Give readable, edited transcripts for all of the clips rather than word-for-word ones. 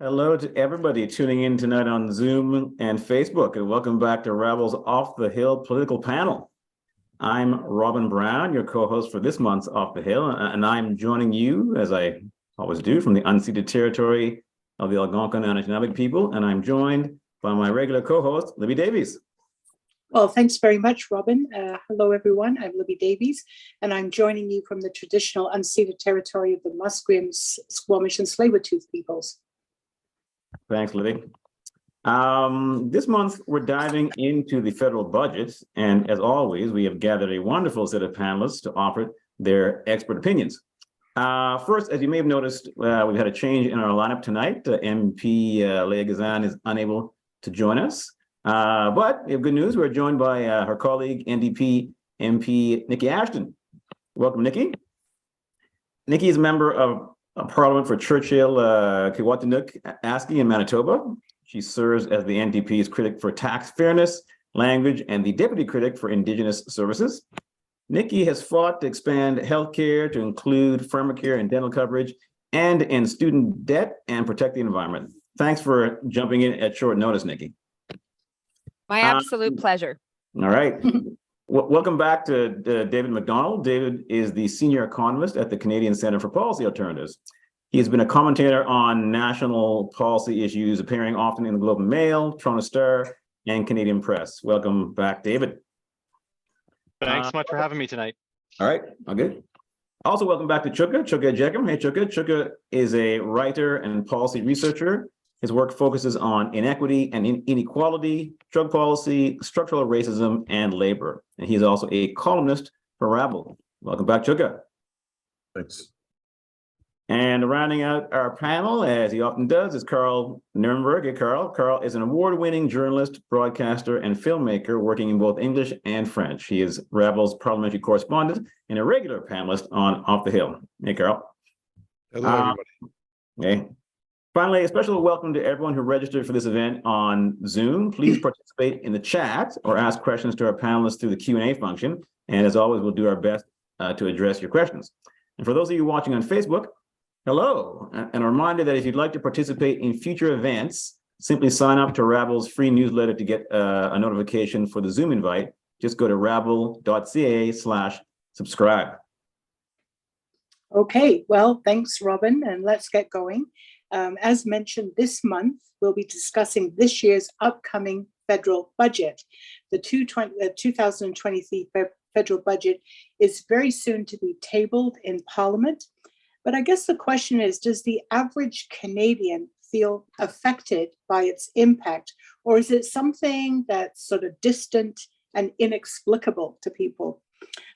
Hello to everybody tuning in tonight on Zoom and Facebook, and welcome back to Rabble's Off the Hill political panel. I'm Robin Brown, your co-host for this month's Off the Hill, and I'm joining you, as I always do, from the unceded territory of the Algonquin and Anishinaabe people, and I'm joined by my regular co-host, Libby Davies. Well, thanks very much, Robin. Hello, everyone. I'm Libby Davies, and I'm joining you from the traditional unceded territory of the Musqueam, Squamish, and Tsleil-Waututh peoples. Thanks, Libby. This month, we're diving into the federal budget, and as always, we have gathered a wonderful set of panelists to offer their expert opinions. First, as you may have noticed, we've had a change in our lineup tonight. MP Niki Ashton is unable to join us, but we have good news. We're joined by her colleague, NDP MP Niki Ashton. Welcome, Niki. Niki is a member of Parliament for Churchill, Kiwatanuk, ASCII in Manitoba. She serves as the NDP's critic for tax fairness, language, and the deputy critic for Indigenous services. Niki has fought to expand healthcare to include pharmacare and dental coverage, and in student debt and protect the environment. Thanks for jumping in at short notice, Niki. My absolute pleasure. All right. Welcome back to David Macdonald. David is the senior economist at the Canadian Centre for Policy Alternatives. He has been a commentator on national policy issues, appearing often in the Globe and Mail, Toronto Star, and Canadian Press. Welcome back, David. Thanks so much for having me tonight. All right, all good. Also, welcome back to Chuka Ejeckam. Hey, Chuka. Chuka is a writer and policy researcher. His work focuses on inequity and inequality, drug policy, structural racism, and labor. And he's also a columnist for Rabble. Welcome back, Chuka. Thanks. And rounding out our panel, as he often does, is Karl Nerenberg. Hey, Karl. Karl is an award-winning journalist, broadcaster, and filmmaker working in both English and French. He is Rabble's parliamentary correspondent and a regular panelist on Off the Hill. Hey, Karl. Hello, everybody. Okay. Finally, a special welcome to everyone who registered for this event on Zoom. Please participate in the chat or ask questions to our panelists through the Q&A function. And as always, we'll do our best to address your questions. And for those of you watching on Facebook, hello. And a reminder that if you'd like to participate in future events, simply sign up to Rabble's free newsletter to get a notification for the Zoom invite. Just go to rabble.ca/subscribe. Okay, well, thanks, Robin, and let's get going. As mentioned, this month, we'll be discussing this year's upcoming federal budget. The 2023 federal budget is very soon to be tabled in Parliament. But I guess the question is, does the average Canadian feel affected by its impact, or is it something that's sort of distant and inexplicable to people?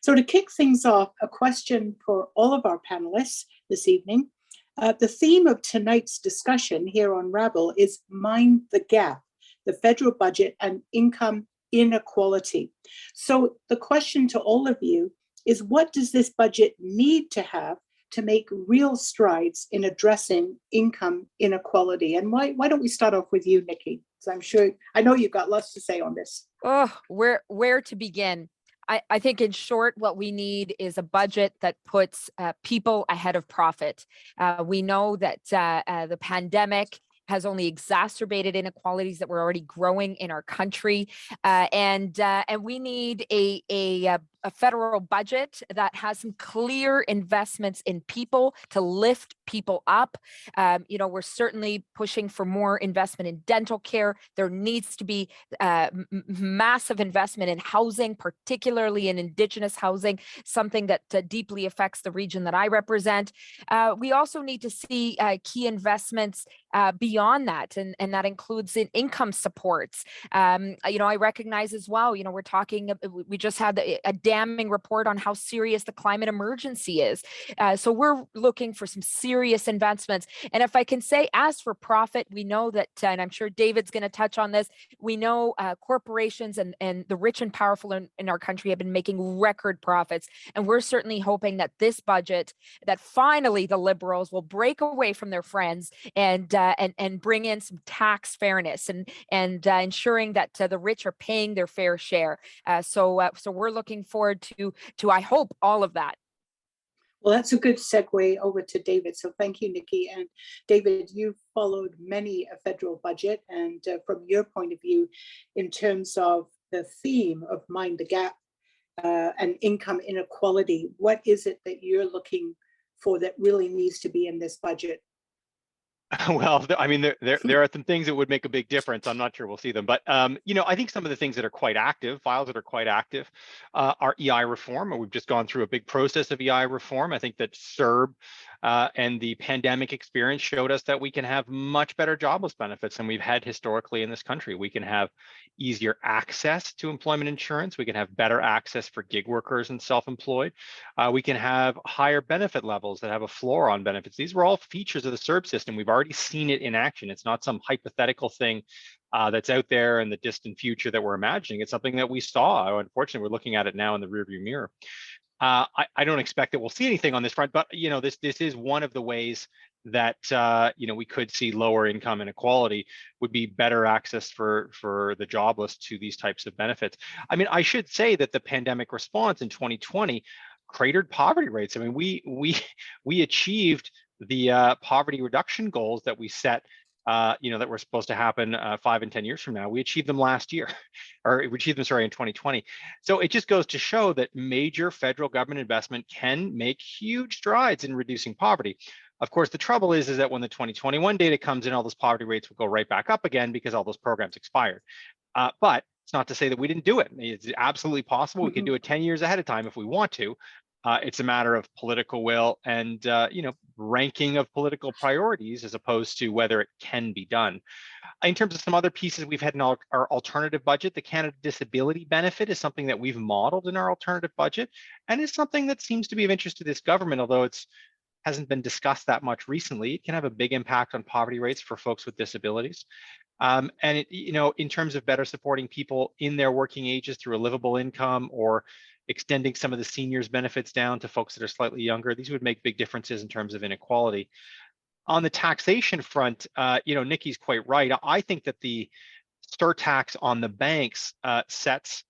So to kick things off, a question for all of our panelists this evening. The theme of tonight's discussion here on Rabble is Mind the Gap, the federal budget and income inequality. So the question to all of you is, what does this budget need to have to make real strides in addressing income inequality? And why don't we start off with you, Niki? So I know you've got lots to say on this. Oh, where to begin? I think in short, what we need is a budget that puts people ahead of profit. We know that the pandemic has only exacerbated inequalities that were already growing in our country, and we need a federal budget that has some clear investments in people to lift people up. We're certainly pushing for more investment in dental care. There needs to be massive investment in housing, particularly in Indigenous housing, something that deeply affects the region that I represent. We also need to see key investments beyond that, and that includes in income supports. I recognize as well, we're talking, we just had a damning report on how serious the climate emergency is. So we're looking for some serious investments. And if I can say, as for profit, we know that, and I'm sure David's going to touch on this, we know corporations and the rich and powerful in our country have been making record profits. And we're certainly hoping that this budget, that finally the Liberals will break away from their friends and bring in some tax fairness and ensuring that the rich are paying their fair share. So we're looking forward to I hope all of that. Well, that's a good segue over to David. So thank you, Nikki. And David, you've followed many a federal budget. And from your point of view, in terms of the theme of Mind the Gap and income inequality, what is it that you're looking for that really needs to be in this budget? Well, I mean, there are some things that would make a big difference. I'm not sure we'll see them, but you know, I think some of the things that are quite active, files that are quite active, are EI reform. We've just gone through a big process of EI reform. I think that CERB and the pandemic experience showed us that we can have much better jobless benefits than we've had historically in this country. We can have easier access to employment insurance. We can have better access for gig workers and self-employed. We can have higher benefit levels that have a floor on benefits. These were all features of the CERB system. We've already seen it in action. It's not some hypothetical thing that's out there in the distant future that we're imagining. It's something that we saw. Unfortunately, we're looking at it now in the rearview mirror. I don't expect that we'll see anything on this front, but you know, this is one of the ways that you know, we could see lower income inequality would be better access for the jobless to these types of benefits. I mean, I should say that the pandemic response in 2020 cratered poverty rates. I mean, we achieved the poverty reduction goals that we set, you know, that were supposed to happen 5 and 10 years from now. We achieved them last year, or we achieved them, sorry, in 2020. So it just goes to show that major federal government investment can make huge strides in reducing poverty. Of course, the trouble is that when the 2021 data comes in, all those poverty rates will go right back up again because all those programs expired. But it's not to say that we didn't do it. It's absolutely possible. We can do it 10 years ahead of time if we want to. It's a matter of political will and you know, ranking of political priorities as opposed to whether it can be done. In terms of some other pieces we've had in our alternative budget, the Canada Disability Benefit is something that we've modeled in our alternative budget, and is something that seems to be of interest to this government, although it's hasn't been discussed that much recently. It can have a big impact on poverty rates for folks with disabilities. And it, you know, in terms of better supporting people in their working ages through a livable income or extending some of the seniors benefits down to folks that are slightly younger, these would make big differences in terms of inequality. On the taxation front, you know, Nikki's quite right. I think that the surtax on the banks sets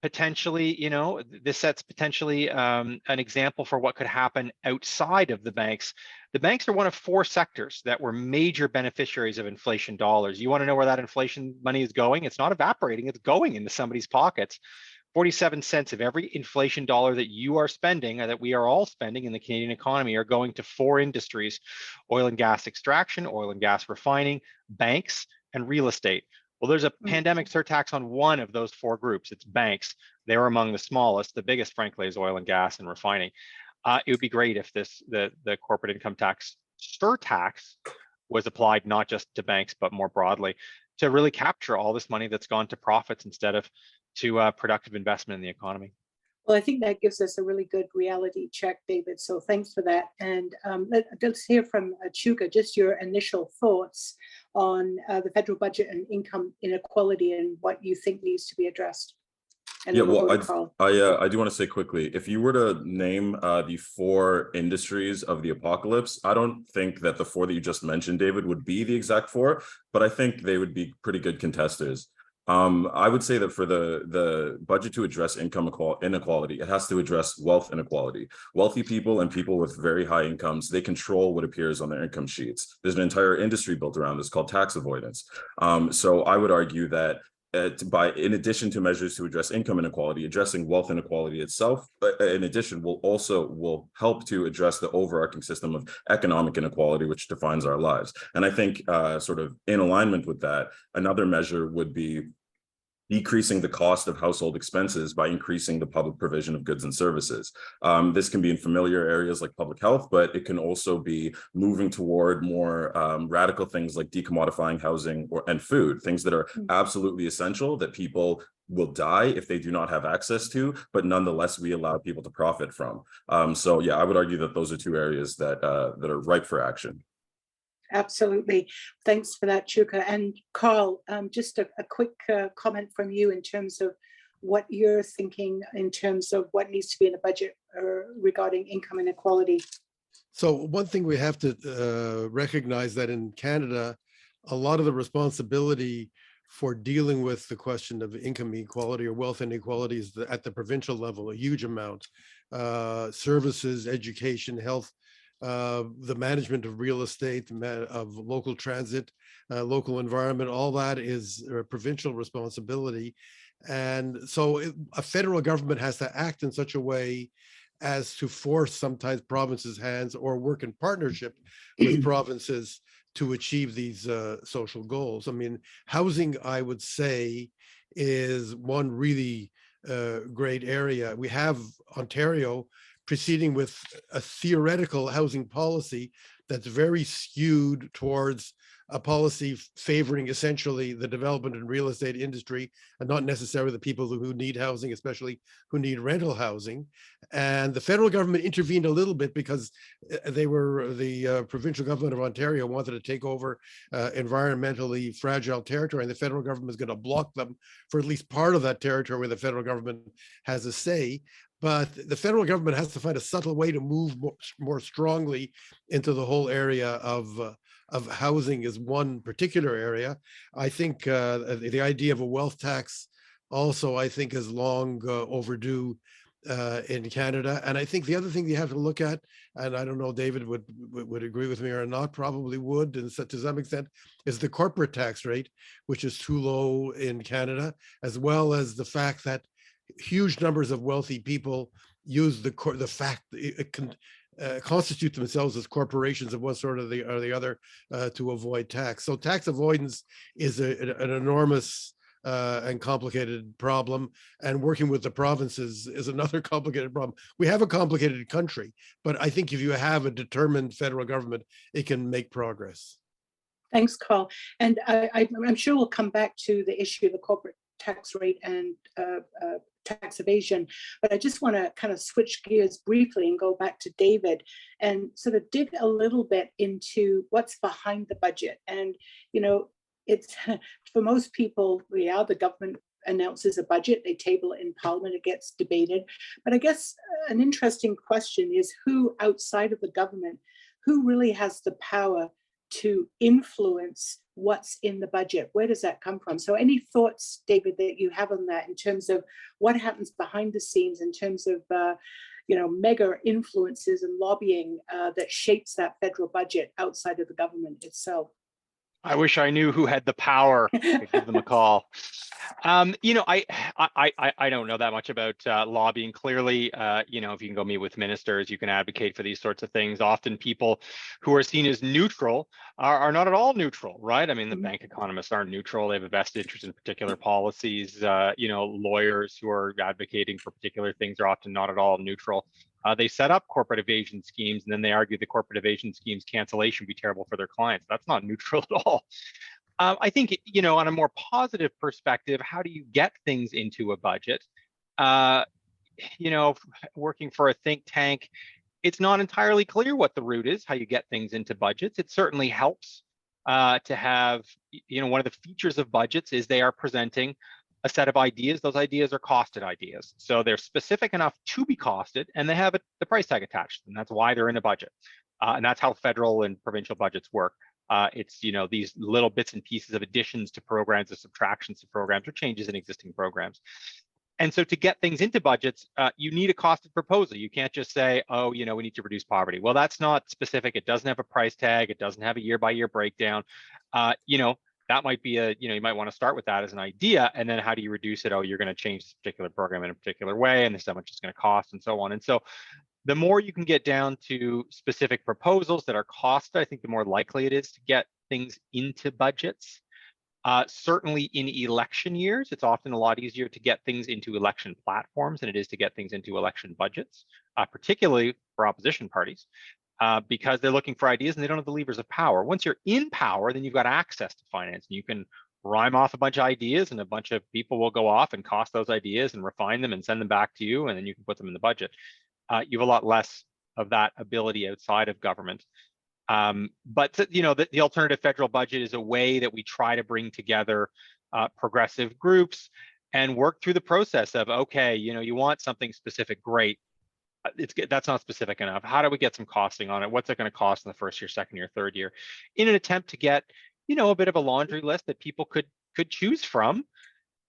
potentially, you know, this sets potentially an example for what could happen outside of the banks. The banks are one of 4 sectors that were major beneficiaries of inflation dollars. You want to know where that inflation money is going? It's not evaporating, it's going into somebody's pockets. 47 cents of every inflation dollar that you are spending, or that we are all spending in the Canadian economy, are going to 4 industries: oil and gas extraction, oil and gas refining, banks, and real estate. Well, there's a pandemic surtax on one of those 4 groups. It's banks. They're among the smallest. The biggest, frankly, is oil and gas and refining. It would be great if the corporate income tax surtax was applied not just to banks, but more broadly, to really capture all this money that's gone to profits instead of to productive investment in the economy. Well, I think that gives us a really good reality check, David. So thanks for that. And let's hear from Chuka, just your initial thoughts on the federal budget and income inequality and what you think needs to be addressed. And yeah, well, I do want to say quickly, if you were to name the 4 industries of the apocalypse, I don't think that the 4 that you just mentioned, David, would be the exact 4, but I think they would be pretty good contesters. I would say that for the budget to address income inequality, it has to address wealth inequality. Wealthy people and people with very high incomes, they control what appears on their income sheets. There's an entire industry built around this called tax avoidance. So I would argue that in addition to measures to address income inequality, addressing wealth inequality itself, in addition, will help to address the overarching system of economic inequality, which defines our lives. And I think sort of in alignment with that, another measure would be decreasing the cost of household expenses by increasing the public provision of goods and services. This can be in familiar areas like public health, but it can also be moving toward more radical things like decommodifying housing and food, things that are absolutely essential that people will die if they do not have access to, but nonetheless, we allow people to profit from. So yeah, I would argue that those are 2 areas that are ripe for action. Absolutely. Thanks for that, Chuka. And Karl, just a quick comment from you in terms of what you're thinking in terms of what needs to be in the budget regarding income inequality. So one thing we have to recognize that in Canada, a lot of the responsibility for dealing with the question of income inequality or wealth inequalities at the provincial level, a huge amount. Services, education, health, the management of real estate, of local transit, local environment, all that is a provincial responsibility. And so a federal government has to act in such a way as to force sometimes provinces' hands or work in partnership with provinces to achieve these social goals. I mean, housing, I would say, is one really great area. We have Ontario proceeding with a theoretical housing policy that's very skewed towards a policy favoring essentially the development and real estate industry and not necessarily the people who need housing, especially who need rental housing. And the federal government intervened a little bit because the provincial government of Ontario wanted to take over environmentally fragile territory, and the federal government is going to block them for at least part of that territory where the federal government has a say. But the federal government has to find a subtle way to move more strongly into the whole area of housing is one particular area. I think the idea of a wealth tax also, I think, is long overdue in Canada. And I think the other thing you have to look at, and I don't know, David would agree with me or not, probably would, and to some extent, is the corporate tax rate, which is too low in Canada, as well as the fact that huge numbers of wealthy people use constitute themselves as corporations of one sort or the other to avoid tax. So tax avoidance is an enormous and complicated problem, and working with the provinces is another complicated problem. We have a complicated country, but I think if you have a determined federal government, it can make progress. Thanks, Karl. And I'm sure we'll come back to the issue of the corporate tax rate and tax evasion, but I just want to kind of switch gears briefly and go back to David and sort of dig a little bit into what's behind the budget. And, you know, it's for most people, the government announces a budget, they table it in Parliament, it gets debated. But I guess an interesting question is who outside of the government, who really has the power to influence what's in the budget? Where does that come from? So any thoughts, David, that you have on that in terms of what happens behind the scenes in terms of, mega influences and lobbying that shapes that federal budget outside of the government itself? I wish I knew who had the power to give them a call. I don't know that much about lobbying. Clearly, if you can go meet with ministers, you can advocate for these sorts of things. Often people who are seen as neutral are not at all neutral, right? I mean, the bank economists aren't neutral. They have a vested interest in particular policies. Lawyers who are advocating for particular things are often not at all neutral. They set up corporate evasion schemes, and then they argue the corporate evasion schemes cancellation would be terrible for their clients. That's not neutral at all. I think, on a more positive perspective, how do you get things into a budget? Working for a think tank, it's not entirely clear what the route is, how you get things into budgets. It certainly helps to have, one of the features of budgets is they are presenting a set of ideas. Those ideas are costed ideas. So they're specific enough to be costed, and they have the price tag attached, and that's why they're in a budget. And that's how federal and provincial budgets work. It's, these little bits and pieces of additions to programs or subtractions to programs or changes in existing programs. And so to get things into budgets, you need a costed proposal. You can't just say, oh, we need to reduce poverty. Well, that's not specific. It doesn't have a price tag. It doesn't have a year-by-year breakdown. That might be you might want to start with that as an idea, and then how do you reduce it? Oh, you're going to change this particular program in a particular way, and this is how much it's going to cost, and so on. And so the more you can get down to specific proposals that are costed, I think the more likely it is to get things into budgets. Certainly in election years, it's often a lot easier to get things into election platforms than it is to get things into election budgets, particularly for opposition parties. Because they're looking for ideas and they don't have the levers of power. Once you're in power, then you've got access to finance, and you can rhyme off a bunch of ideas, and a bunch of people will go off and cost those ideas and refine them and send them back to you, and then you can put them in the budget. You have a lot less of that ability outside of government. But the alternative federal budget is a way that we try to bring together progressive groups and work through the process of, okay, you want something specific, great. That's not specific enough. How do we get some costing on it? What's it going to cost in the first year, second year, third year, in an attempt to get, a bit of a laundry list that people could could choose from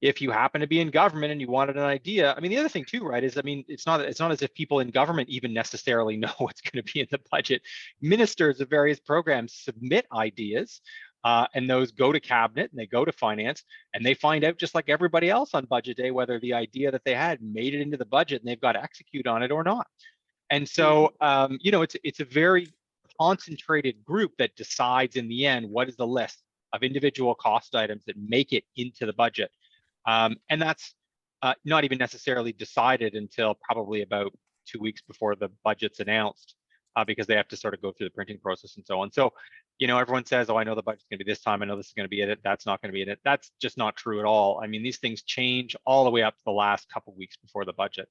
if you happen to be in government and you wanted an idea. I mean, the other thing too, right, is, I mean, it's not as if people in government even necessarily know what's going to be in the budget. Ministers of various programs submit ideas, and those go to cabinet and they go to finance, and they find out, just like everybody else on budget day, whether the idea that they had made it into the budget and they've got to execute on it or not. And so, you know, it's a very concentrated group that decides in the end what is the list of individual cost items that make it into the budget. And that's not even necessarily decided until probably about 2 weeks before the budget's announced, because they have to sort of go through the printing process and so on. So, you know, everyone says, oh, I know the budget's going to be this time. I know this is going to be in it. That's not going to be in it. That's just not true at all. I mean, these things change all the way up to the last couple of weeks before the budget.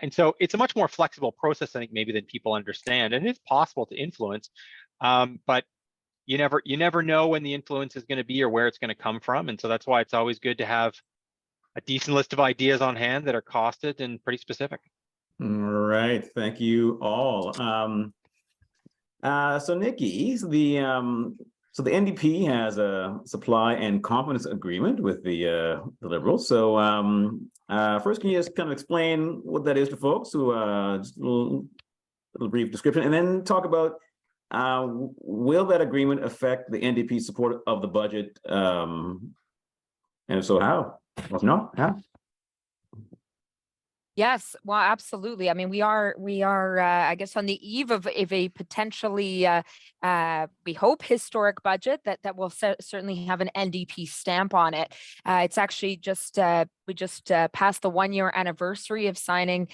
And so it's a much more flexible process, I think, maybe than people understand. And it's possible to influence, but you never know when the influence is going to be or where it's going to come from. And so that's why it's always good to have a decent list of ideas on hand that are costed and pretty specific. All right, thank you all. So Nikki, so the NDP has a supply and confidence agreement with the Liberals. So first, can you just kind of explain what that is to folks who just a little brief description, and then talk about will that agreement affect the NDP support of the budget, and if so, how? Well, no, how? Yes, well, absolutely. I mean, we are, I guess, on the eve of a potentially, we hope, historic budget that will certainly have an NDP stamp on it. It's actually just we just passed the 1 year anniversary of signing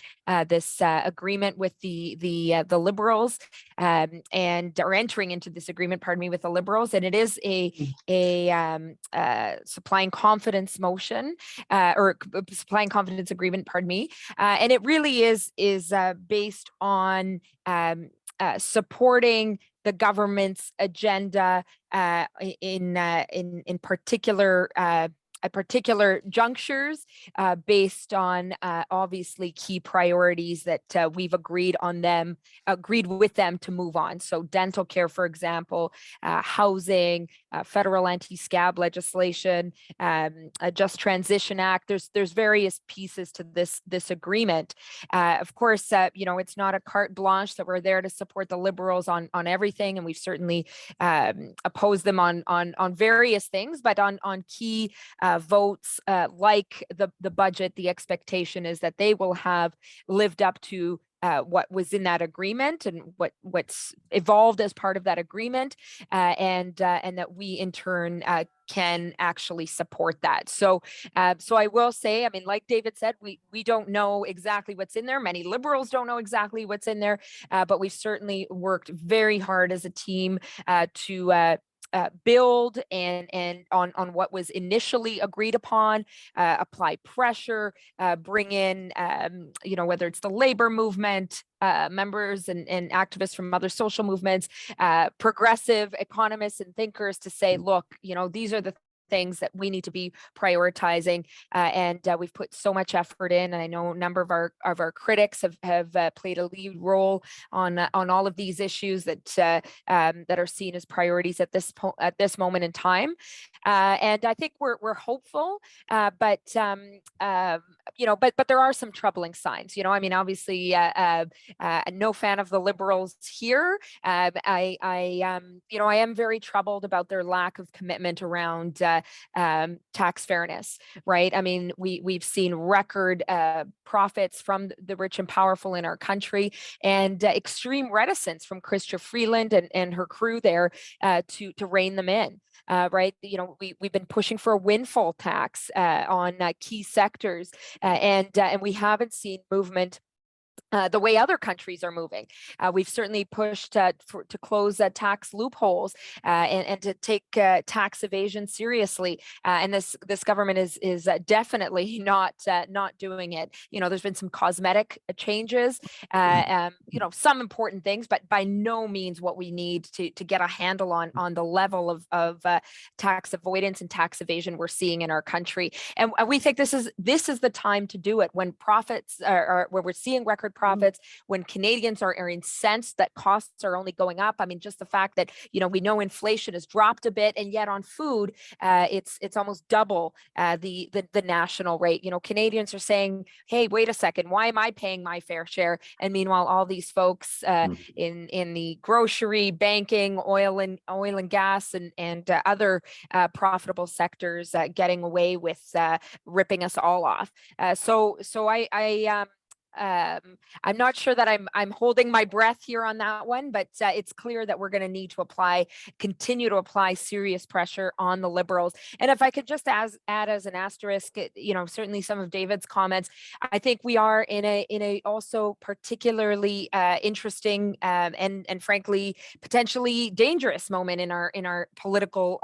this agreement with the Liberals, and or entering into this agreement, pardon me, with the Liberals, and it is a supplying confidence motion, or supplying confidence agreement, pardon me. And it really is based on supporting the government's agenda in particular at particular junctures, based on obviously key priorities that we've agreed with them to move on. So dental care, for example, housing, federal anti-scab legislation, a Just Transition Act. There's various pieces to this agreement. Of course, you know, it's not a carte blanche that we're there to support the Liberals on everything, and we've certainly opposed them on various things, but on key votes like the budget, the expectation is that they will have lived up to what was in that agreement and what's evolved as part of that agreement, and that we in turn can actually support that. So I will say, I mean, like David said, we don't know exactly what's in there. Many Liberals don't know exactly what's in there, but we've certainly worked very hard as a team to build and on what was initially agreed upon, apply pressure, bring in, you know, whether it's the labor movement, members and activists from other social movements, progressive economists and thinkers to say, look, you know, these are the things that we need to be prioritizing, and we've put so much effort in, and I know a number of our critics have played a lead role on all of these issues that are seen as priorities at this moment in time, and I think we're hopeful, but you know, but there are some troubling signs. You know, I mean, obviously, no fan of the Liberals here. You know, I am very troubled about their lack of commitment around tax fairness, right? I mean, we've seen record profits from the rich and powerful in our country, and extreme reticence from Chrystia Freeland and her crew there to rein them in. Right, you know, we've been pushing for a windfall tax on key sectors, and we haven't seen movement the way other countries are moving. We've certainly pushed to close tax loopholes and to take tax evasion seriously. And this government is definitely not doing it. You know, there's been some cosmetic changes, you know, some important things, but by no means what we need to get a handle on the level of tax avoidance and tax evasion we're seeing in our country. And we think this is the time to do it when profits are where we're seeing record record profits, when Canadians are incensed that costs are only going up. I mean, just the fact that, we know inflation has dropped a bit, and yet on food, it's almost double the national rate. Canadians are saying, hey, wait a second, why am I paying my fair share? And meanwhile, all these folks in the grocery, banking, oil and gas and other profitable sectors getting away with ripping us all off. So I'm not sure that I'm holding my breath here on that one, but it's clear that we're going to need to continue to apply serious pressure on the Liberals. And if I could just add as an asterisk, certainly some of David's comments, I think we are in a also particularly interesting and frankly potentially dangerous moment in our political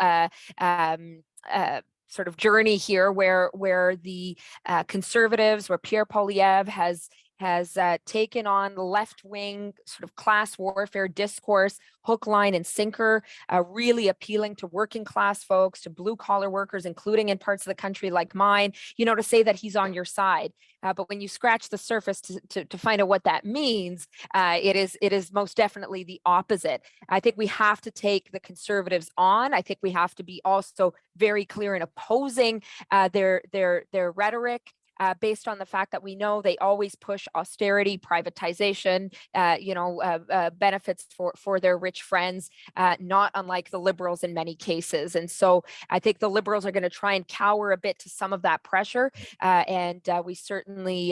sort of journey here, where the Conservatives, where Pierre Poilievre has taken on left-wing sort of class warfare discourse, hook, line, and sinker, really appealing to working class folks, to blue-collar workers, including in parts of the country like mine, to say that he's on your side. But when you scratch the surface to find out what that means, it is most definitely the opposite. I think we have to take the Conservatives on. I think we have to be also very clear in opposing their rhetoric. Based on the fact that we know they always push austerity, privatization, benefits for their rich friends, not unlike the Liberals in many cases. And so I think the Liberals are going to try and cower a bit to some of that pressure. And we certainly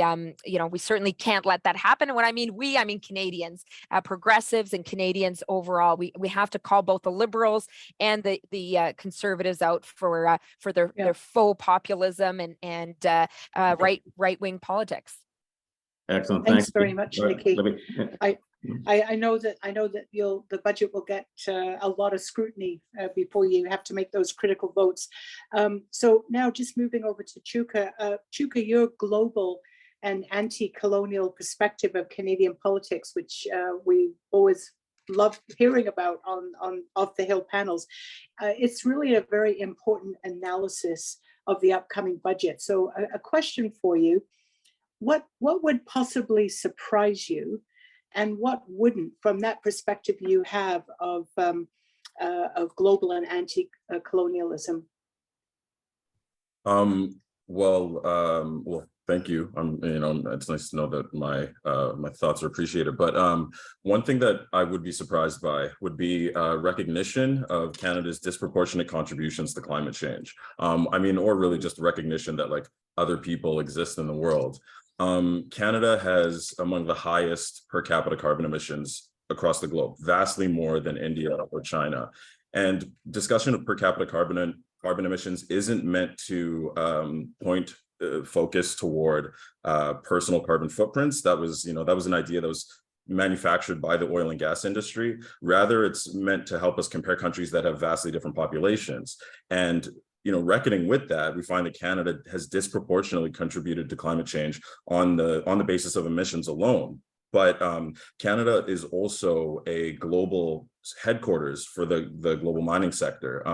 can't let that happen. And when I mean Canadians, progressives and Canadians overall. We have to call both the Liberals and the Conservatives out for their faux populism and right-wing politics. Excellent. Thanks very much, Niki. Libby. I know that the budget will get a lot of scrutiny before you have to make those critical votes. So now just moving over to Chuka. Chuka, your global and anti-colonial perspective of Canadian politics, which we always love hearing about on Off the Hill panels. It's really a very important analysis of the upcoming budget. So a question for you, what would possibly surprise you and what wouldn't, from that perspective you have of global and anti-colonialism? Well, thank you. It's nice to know that my thoughts are appreciated. But one thing that I would be surprised by would be recognition of Canada's disproportionate contributions to climate change. Or really just recognition that like other people exist in the world. Canada has among the highest per capita carbon emissions across the globe, vastly more than India or China. And discussion of per capita carbon emissions isn't meant to focus toward personal carbon footprints. That was an idea that was manufactured by the oil and gas industry. Rather, it's meant to help us compare countries that have vastly different populations. And reckoning with that, we find that Canada has disproportionately contributed to climate change on the basis of emissions alone. But Canada is also a global headquarters for the global mining sector.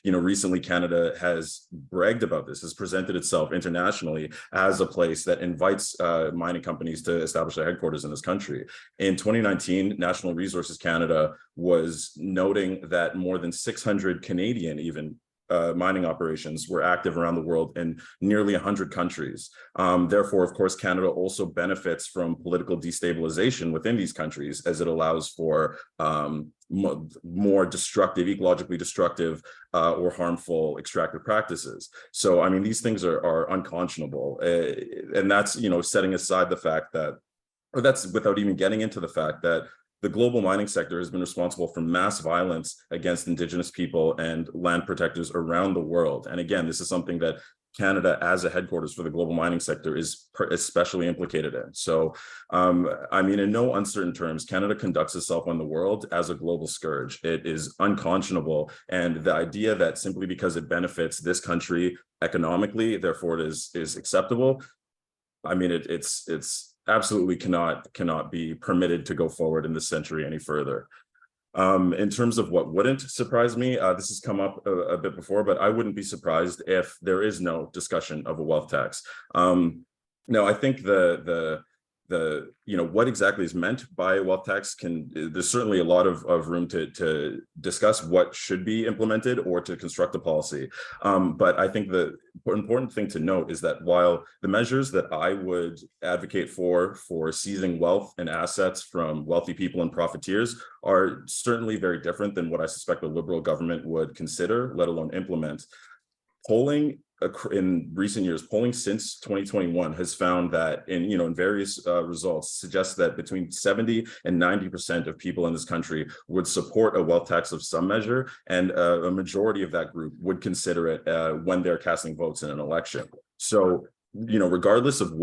Recently Canada has bragged about this, has presented itself internationally as a place that invites mining companies to establish their headquarters in this country. In 2019, National Resources Canada was noting that more than 600 Canadian mining operations were active around the world in nearly 100 countries. Therefore, of course, Canada also benefits from political destabilization within these countries as it allows for more destructive, ecologically destructive or harmful extractive practices. So, these things are unconscionable. And that's, setting aside the fact that, or that's without even getting into the fact that the global mining sector has been responsible for mass violence against Indigenous people and land protectors around the world. And again, this is something that Canada, as a headquarters for the global mining sector, is especially implicated in. So, in no uncertain terms, Canada conducts itself on the world as a global scourge. It is unconscionable. And the idea that simply because it benefits this country economically, therefore it is acceptable, it's absolutely cannot be permitted to go forward in this century any further. In terms of what wouldn't surprise me, this has come up a bit before, but I wouldn't be surprised if there is no discussion of a wealth tax. No, I think the what exactly is meant by a wealth tax there's certainly a lot of room to discuss what should be implemented or to construct a policy. But I think the important thing to note is that while the measures that I would advocate for seizing wealth and assets from wealthy people and profiteers are certainly very different than what I suspect a liberal government would consider, let alone implement. Polling in recent years, polling since 2021 has found that in various results suggests that between 70 and 90% of people in this country would support a wealth tax of some measure, and a majority of that group would consider it when they're casting votes in an election. So, regardless of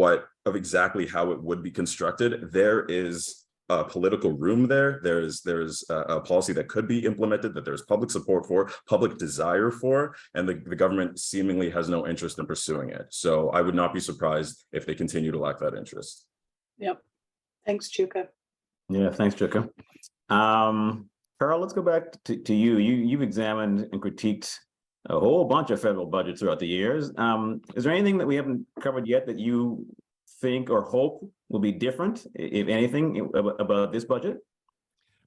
exactly how it would be constructed, there is political room there. There's a policy that could be implemented, that there's public support for, public desire for, and the government seemingly has no interest in pursuing it. So I would not be surprised if they continue to lack that interest. Yep. Thanks, Chuka. Yeah, thanks, Chuka. Karl, let's go back to you. You've examined and critiqued a whole bunch of federal budgets throughout the years. Is there anything that we haven't covered yet that you think or hope will be different, if anything, about this budget?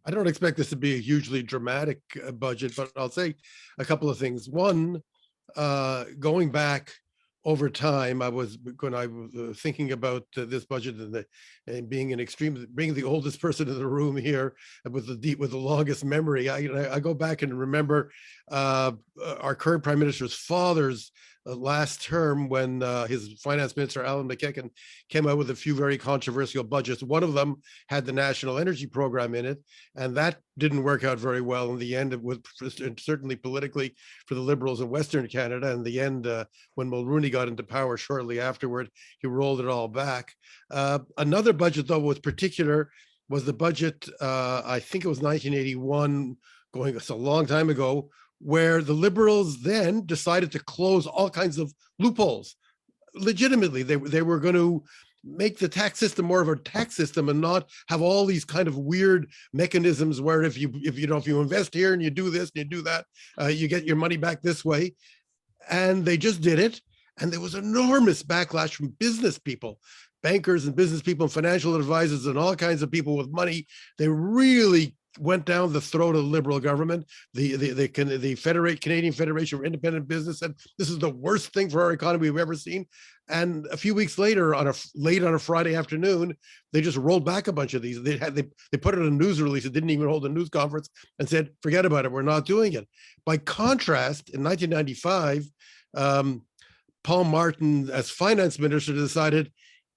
I don't expect this to be a hugely dramatic budget, but I'll say a couple of things. One, going back over time, when I was thinking about this budget and being the oldest person in the room here with the longest memory, I go back and remember our current Prime Minister's father's last term when his finance minister, Alan McEachin, came out with a few very controversial budgets. One of them had the National Energy Program in it, and that didn't work out very well in the end, certainly politically for the Liberals in Western Canada. In the end, when Mulroney got into power shortly afterward, he rolled it all back. Another budget, though, was the budget, I think it was 1981, it's a long time ago, where the Liberals then decided to close all kinds of loopholes. Legitimately, they were going to make the tax system more of a tax system and not have all these kind of weird mechanisms where if you invest here and you do this and you do that, you get your money back this way. And they just did it. And there was enormous backlash from business people, bankers and business people and financial advisors and all kinds of people with money. They really went down the throat of the Liberal government. The Canadian Federation for Independent Business said this is the worst thing for our economy we've ever seen. And a few weeks later, late on a Friday afternoon, they just rolled back a bunch of these. They put it in a news release. It didn't even hold a news conference and said, forget about it. We're not doing it. By contrast, in 1995, Paul Martin, as finance minister, decided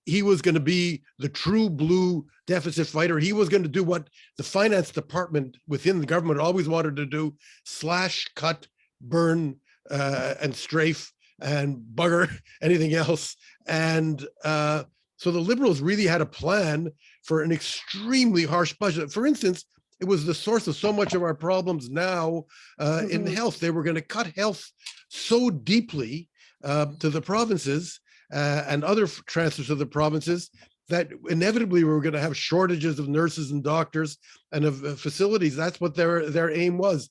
he was going to be the true blue deficit fighter. He was going to do what the finance department within the government always wanted to do: slash, cut, burn, and strafe and bugger anything else. And so the Liberals really had a plan for an extremely harsh budget. For instance, it was the source of so much of our problems now in health. They were going to cut health so deeply to the provinces and other transfers to the provinces that inevitably we were going to have shortages of nurses and doctors and of facilities. That's what their aim was.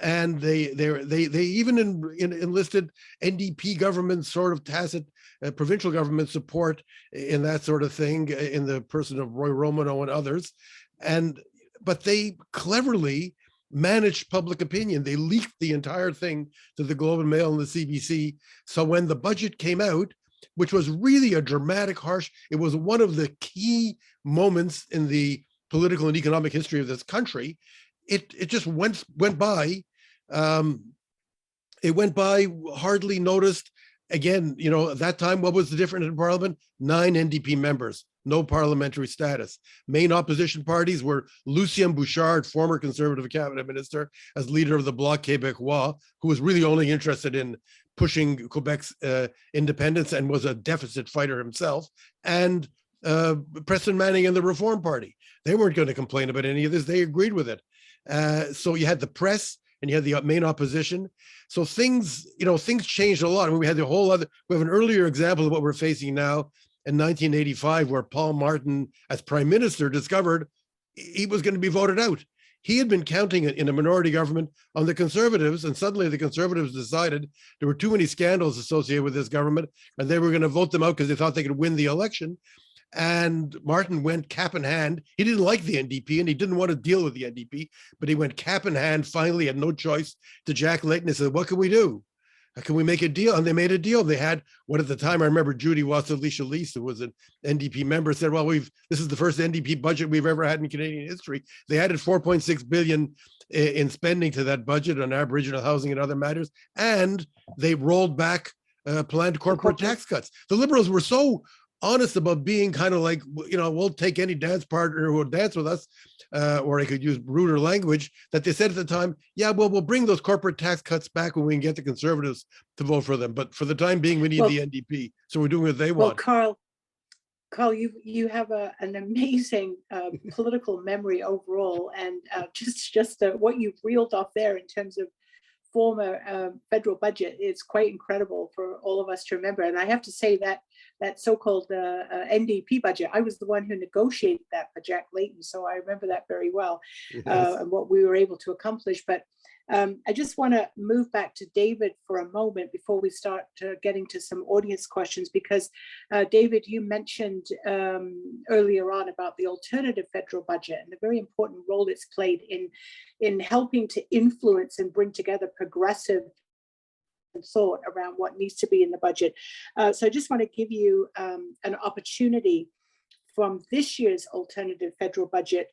And they even enlisted NDP government sort of tacit provincial government support in that sort of thing, in the person of Roy Romano and others. But they cleverly managed public opinion. They leaked the entire thing to the Globe and Mail and the CBC. So when the budget came out, which was really a dramatic, harsh, it was one of the key moments in the political and economic history of this country. It just went by. It went by hardly noticed. Again, at that time, what was the difference in Parliament? 9 NDP members, no parliamentary status. Main opposition parties were Lucien Bouchard, former Conservative cabinet minister, as leader of the Bloc Québécois, who was really only interested in pushing Quebec's independence and was a deficit fighter himself, and Preston Manning and the Reform Party. They weren't going to complain about any of this. They agreed with it. So you had the press and you had the main opposition. So things changed a lot. I mean, we have an earlier example of what we're facing now in 1985, where Paul Martin, as prime minister, discovered he was going to be voted out. He had been counting in a minority government on the Conservatives, and suddenly the Conservatives decided there were too many scandals associated with this government, and they were going to vote them out because they thought they could win the election. And Martin went cap in hand. He didn't like the NDP and he didn't want to deal with the NDP, but he went cap in hand, finally had no choice, to Jack Layton and said, what can we do? How can we make a deal? And they made a deal. They had what at the time, I remember Judy Wassilicia-Lease, who was an NDP member, said, well, this is the first NDP budget we've ever had in Canadian history. They added 4.6 billion in spending to that budget on Aboriginal housing and other matters. And they rolled back planned corporate tax cuts. The Liberals were so honest about being kind of like, we'll take any dance partner who will dance with us, or I could use ruder language, that they said at the time, yeah, well, we'll bring those corporate tax cuts back when we can get the Conservatives to vote for them. But for the time being, we need the NDP. So we're doing what they want. Well, Karl, you have an amazing political memory overall, and just what you've reeled off there in terms of former federal budget is quite incredible for all of us to remember. And I have to say that so-called NDP budget, I was the one who negotiated that for Jack Layton, so I remember that very well, and what we were able to accomplish. But I just want to move back to David for a moment before we start getting to some audience questions, because David, you mentioned earlier on about the alternative federal budget and the very important role it's played in helping to influence and bring together progressive thought around what needs to be in the budget. So I just want to give you an opportunity from this year's alternative federal budget.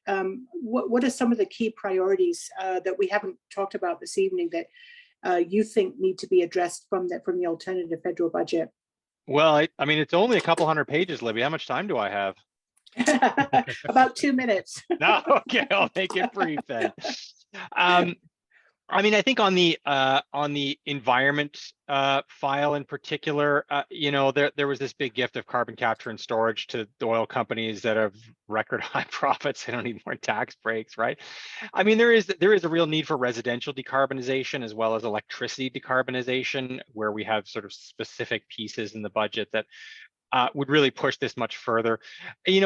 What are some of the key priorities that we haven't talked about this evening that you think need to be addressed from the alternative federal budget? Well, I mean, it's only a couple hundred pages, Libby. How much time do I have? About 2 minutes. No, okay, I'll make it brief then. I mean, I think on the environment file in particular, there was this big gift of carbon capture and storage to the oil companies that have record high profits. They don't need more tax breaks, right? I mean, there is a real need for residential decarbonization as well as electricity decarbonization, where we have sort of specific pieces in the budget that would really push this much further.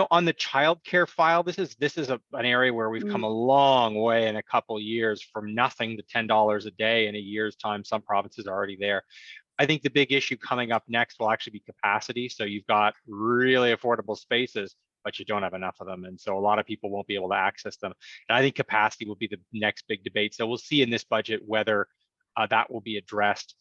On the childcare file, this is an area where we've come a long way in a couple of years, from nothing to $10 a day in a year's time. Some provinces are already there. I think the big issue coming up next will actually be capacity. So you've got really affordable spaces, but you don't have enough of them. And so a lot of people won't be able to access them. And I think capacity will be the next big debate. So we'll see in this budget whether that will be addressed.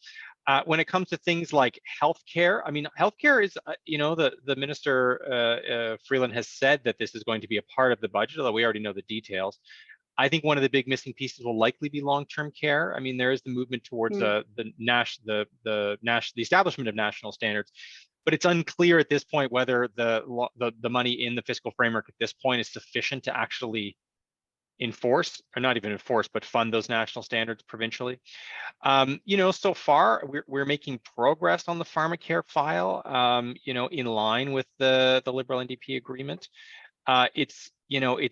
When it comes to things like healthcare, I mean, healthcare is, the Minister Freeland has said that this is going to be a part of the budget, although we already know the details. I think one of the big missing pieces will likely be long-term care. I mean, there is the movement towards the establishment of national standards, but it's unclear at this point whether the money in the fiscal framework at this point is sufficient to actually enforce, or not even enforce, but fund those national standards provincially. So far we're making progress on the pharmacare file, in line with the Liberal NDP agreement. It's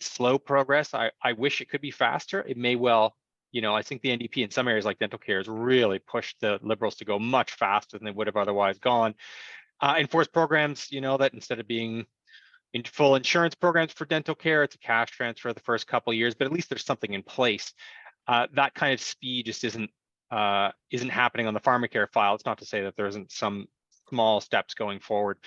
slow progress. I wish it could be faster. It may well, I think the NDP in some areas like dental care has really pushed the Liberals to go much faster than they would have otherwise gone. Enforce programs, that instead of being in full insurance programs for dental care, it's a cash transfer the first couple of years, but at least there's something in place. That kind of speed just isn't happening on the pharmacare file. It's not to say that there isn't some small steps going forward.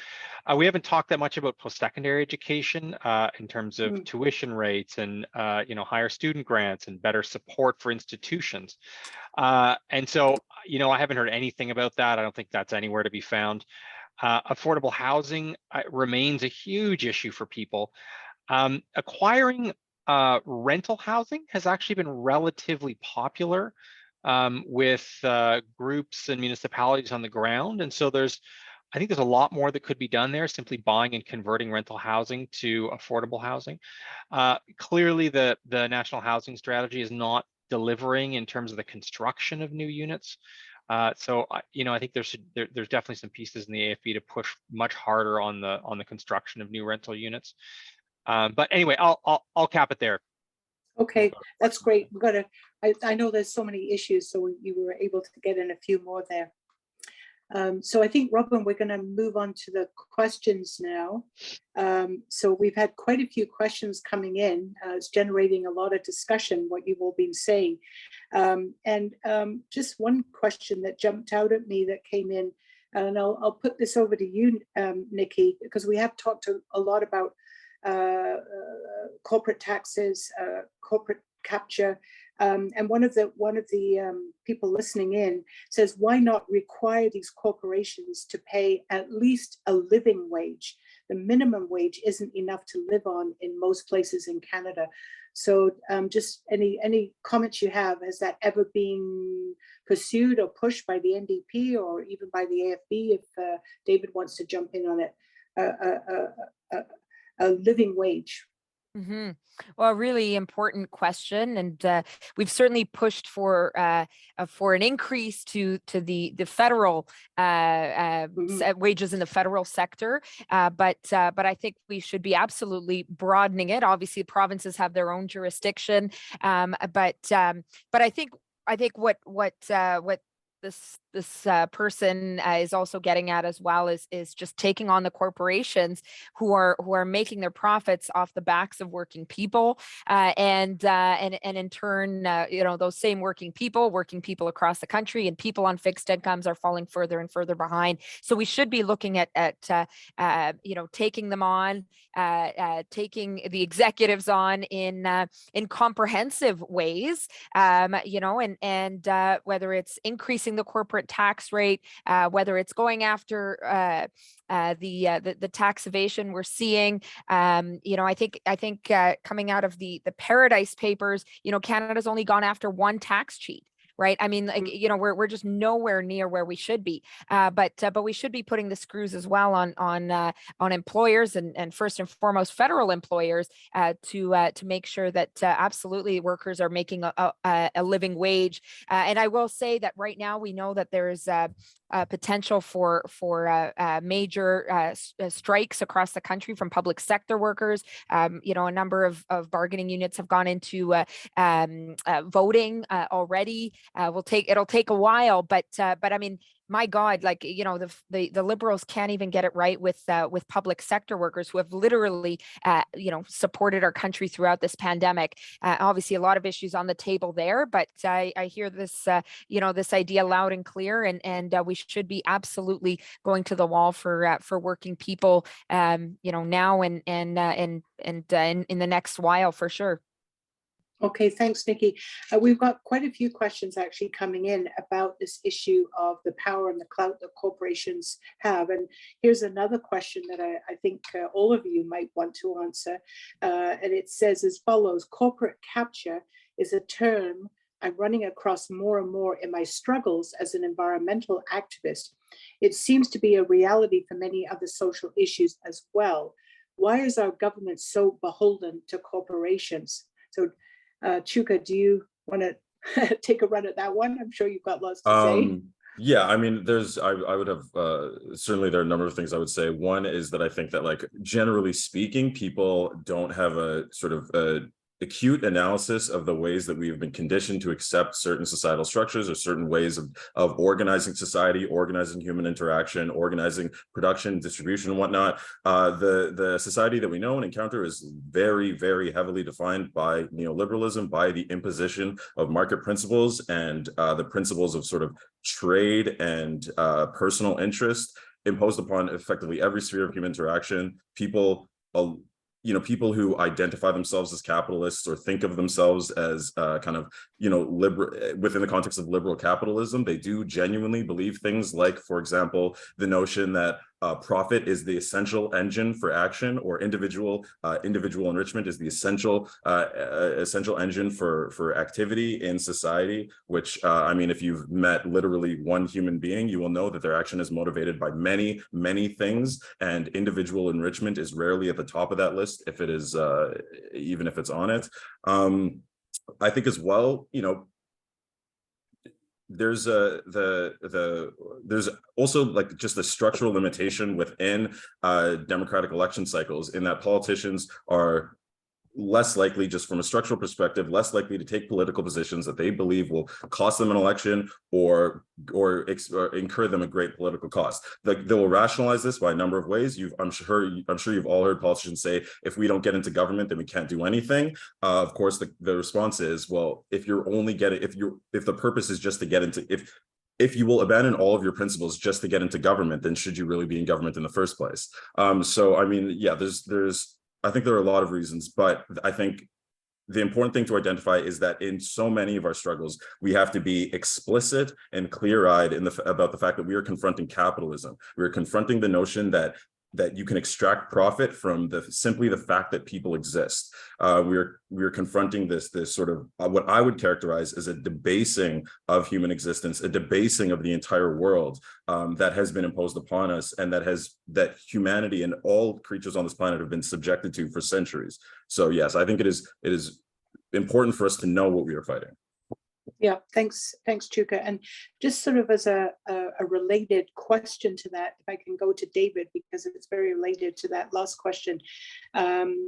We haven't talked that much about post-secondary education in terms of tuition rates and higher student grants and better support for institutions. And so, I haven't heard anything about that. I don't think that's anywhere to be found. Affordable housing remains a huge issue for people. Acquiring rental housing has actually been relatively popular with groups and municipalities on the ground. And so I think there's a lot more that could be done there, simply buying and converting rental housing to affordable housing. Clearly, the National Housing Strategy is not delivering in terms of the construction of new units. So I think there's definitely some pieces in the AFB to push much harder on the construction of new rental units. But anyway, I'll cap it there. Okay, that's great. I know there's so many issues, so you were able to get in a few more there. So I think, Robin, we're going to move on to the questions now. So we've had quite a few questions coming in. It's generating a lot of discussion, what you've all been saying. And just one question that jumped out at me that came in And I'll put this over to you, Nikki, because we have talked a lot about corporate taxes, corporate capture. And one of the people listening in says, why not require these corporations to pay at least a living wage? The minimum wage isn't enough to live on in most places in Canada. So just any comments you have, has that ever been pursued or pushed by the NDP or even by the AFB, if David wants to jump in on it, a living wage? Mm-hmm. Well, a really important question, and we've certainly pushed for an increase to the federal wages in the federal sector, but I think we should be absolutely broadening it. Obviously, provinces have their own jurisdiction, but I think what this person is also getting at as well is just taking on the corporations who are making their profits off the backs of working people, and in turn, those same working people across the country and people on fixed incomes are falling further and further behind. So we should be looking at taking them on, taking the executives on in comprehensive ways, and whether it's increasing the corporate tax rate, whether it's going after the tax evasion we're seeing. I think coming out of the Paradise Papers, Canada's only gone after one tax cheat. Right. I mean, we're just nowhere near where we should be. But we should be putting the screws as well on employers and first and foremost federal employers to make sure that absolutely workers are making a living wage. And I will say that right now we know that there is potential for major strikes across the country from public sector workers. A number of bargaining units have gone into voting already. It'll take a while, but I mean, my God, the Liberals can't even get it right with public sector workers who have literally supported our country throughout this pandemic. Obviously, a lot of issues on the table there, but I hear this this idea loud and clear, and we should be absolutely going to the wall for working people, now and in the next while for sure. Okay, thanks, Nikki. We've got quite a few questions actually coming in about this issue of the power and the clout that corporations have. And here's another question that I think all of you might want to answer. And it says as follows: corporate capture is a term I'm running across more and more in my struggles as an environmental activist. It seems to be a reality for many other social issues as well. Why is our government so beholden to corporations? So Chuka, do you want to take a run at that one? I'm sure you've got lots to say. Yeah, I mean, I would have, certainly there are a number of things I would say. One is that I think that, generally speaking, people don't have a sort of acute analysis of the ways that we have been conditioned to accept certain societal structures or certain ways of organizing society, organizing human interaction, organizing production, distribution, and whatnot. The society that we know and encounter is very, very heavily defined by neoliberalism, by the imposition of market principles and the principles of sort of trade and personal interest imposed upon effectively every sphere of human interaction. People who identify themselves as capitalists or think of themselves as liberal within the context of liberal capitalism, they do genuinely believe things like, for example, the notion that profit is the essential engine for action, or individual enrichment is the essential engine for activity in society. Which if you've met literally one human being, you will know that their action is motivated by many, many things, and individual enrichment is rarely at the top of that list, if it is, even if it's on it. I think as well, there's also just a structural limitation within democratic election cycles, in that politicians are less likely, just from a structural perspective, less likely to take political positions that they believe will cost them an election or incur them a great political cost. They will rationalize this by a number of ways. I'm sure you've all heard politicians say, if we don't get into government, then we can't do anything. Of course, the response is, well, if the purpose is just to get into, if you will abandon all of your principles just to get into government, then should you really be in government in the first place? So I mean, yeah, I think there are a lot of reasons, but I think the important thing to identify is that in so many of our struggles, we have to be explicit and clear-eyed about the fact that we are confronting capitalism. We are confronting the notion that you can extract profit from simply the fact that people exist. We're confronting this sort of what I would characterize as a debasing of human existence, a debasing of the entire world that has been imposed upon us, and that humanity and all creatures on this planet have been subjected to for centuries. So yes, I think it is important for us to know what we are fighting. Yeah, thanks, Chuka. And just sort of as a related question to that, if I can go to David, because it's very related to that last question. The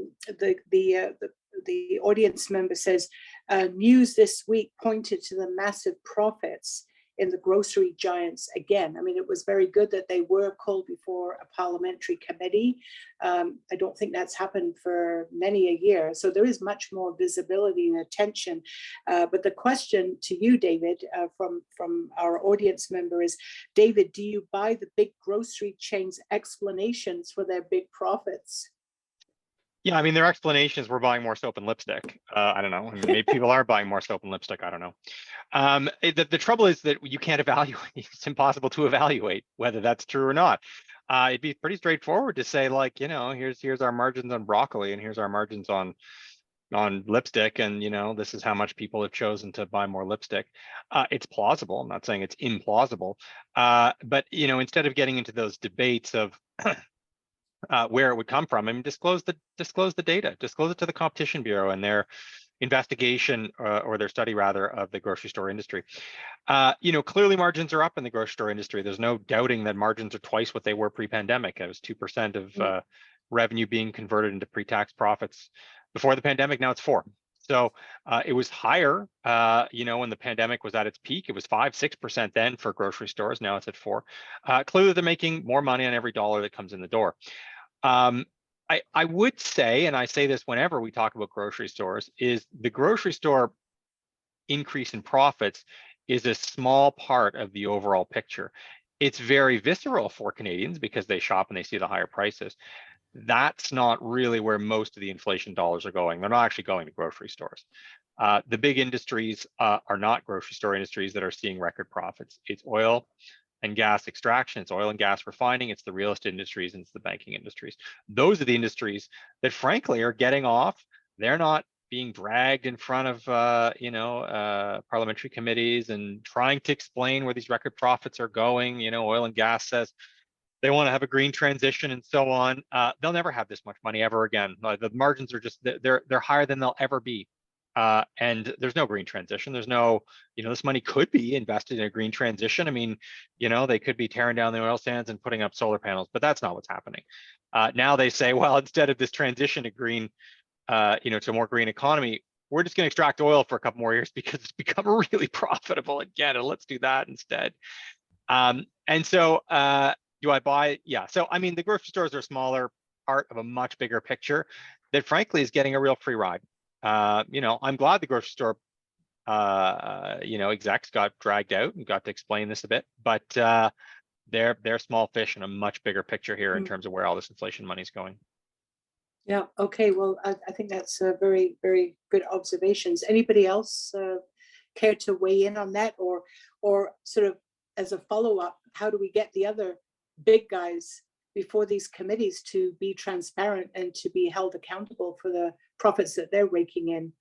audience member says, news this week pointed to the massive profits in the grocery giants again. I mean, it was very good that they were called before a parliamentary committee. I don't think that's happened for many a year. So there is much more visibility and attention. But the question to you, David, from our audience member is, David, do you buy the big grocery chains' explanations for their big profits? Yeah, I mean, their explanation is we're buying more soap and lipstick. I don't know. Maybe people are buying more soap and lipstick. I don't know. The trouble is that you can't evaluate. It's impossible to evaluate whether that's true or not. It'd be pretty straightforward to say, like, you know, here's our margins on broccoli, and here's our margins on lipstick, and you know, this is how much people have chosen to buy more lipstick. It's plausible. I'm not saying it's implausible, but you know, instead of getting into those debates of where it would come from, I mean, disclose the data, disclose it to the Competition Bureau and their investigation or their study rather of the grocery store industry. You know, clearly margins are up in the grocery store industry. There's no doubting that margins are twice what they were pre-pandemic. It was 2% of revenue being converted into pre-tax profits before the pandemic. Now it's 4%. So it was higher, you know, when the pandemic was at its peak. It was 5-6% then for grocery stores. Now it's at 4%. Clearly, they're making more money on every dollar that comes in the door. I would say, and I say this whenever we talk about grocery stores, is the grocery store increase in profits is a small part of the overall picture. It's very visceral for Canadians because they shop and they see the higher prices. That's not really where most of the inflation dollars are going. They're not actually going to grocery stores. The big industries are not grocery store industries that are seeing record profits. It's oil and gas extraction, it's oil and gas refining, it's the real estate industries, and it's the banking industries. Those are the industries that frankly are getting off. They're not being dragged in front of you know, parliamentary committees and trying to explain where these record profits are going. You know, oil and gas says they want to have a green transition and so on. They'll never have this much money ever again. The margins are just, they're higher than they'll ever be. And there's no green transition. There's no, you know, this money could be invested in a green transition. I mean, you know, they could be tearing down the oil sands and putting up solar panels, but that's not what's happening. Now they say, well, instead of this transition to green, you know, to a more green economy, we're just going to extract oil for a couple more years because it's become really profitable again, and let's do that instead. And so do I buy? Yeah. So, I mean, the grocery stores are a smaller part of a much bigger picture that frankly is getting a real free ride. You know, I'm glad the grocery store, you know, execs got dragged out and got to explain this a bit, but they're small fish in a much bigger picture here in terms of where all this inflation money is going. Yeah. Okay. Well, I think that's very, very good observations. Anybody else care to weigh in on that, or sort of as a follow-up, how do we get the other big guys before these committees to be transparent and to be held accountable for the profits that they're raking in?